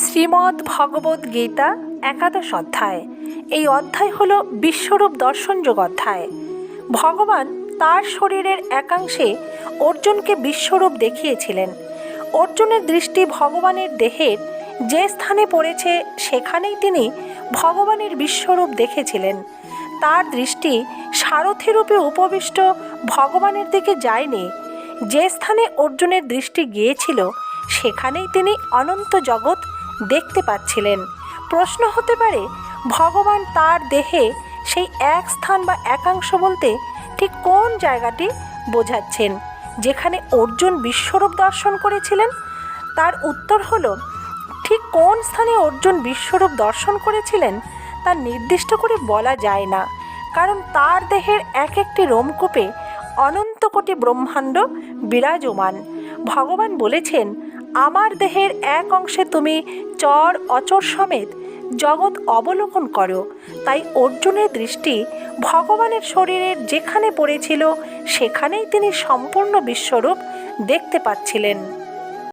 শ্রীমদ্ ভগবদ গীতা একাদশ অধ্যায়। এই অধ্যায় হল বিশ্বরূপ দর্শনযোগ অধ্যায়। ভগবান তার শরীরের একাংশে অর্জুনকে বিশ্বরূপ দেখিয়েছিলেন। অর্জুনের দৃষ্টি ভগবানের দেহের যে স্থানে পড়েছে সেখানেই তিনি ভগবানের বিশ্বরূপ দেখেছিলেন। তার দৃষ্টি সারথিরূপে উপবিষ্ট ভগবানের দিকে যায়নি। যে স্থানে অর্জুনের দৃষ্টি গিয়েছিল সেখানেই তিনি অনন্ত জগৎ দেখতে পাচ্ছিলেন। প্রশ্ন হতে পারে, ভগবান তার দেহে সেই এক স্থান বা একাংশ বলতে ঠিক কোন জায়গাটি বোঝাচ্ছেন যেখানে অর্জুন বিশ্বরূপ দর্শন করেছিলেন? তার উত্তর হলো, ঠিক কোন স্থানে অর্জুন বিশ্বরূপ দর্শন করেছিলেন তা নির্দিষ্ট করে বলা যায় না, কারণ তার দেহের এক একটি রোমকূপে অনন্ত কোটি ব্রহ্মাণ্ড বিরাজমান। ভগবান বলেছেন, আমার দেহের এক অংশে তুমি চর অচর সমেত জগৎ অবলোকন করো। তাই অর্জুনের দৃষ্টি ভগবানের শরীরের যেখানে পড়েছিল সেখানেই তিনি সম্পূর্ণ বিশ্বরূপ দেখতে পাচ্ছিলেন।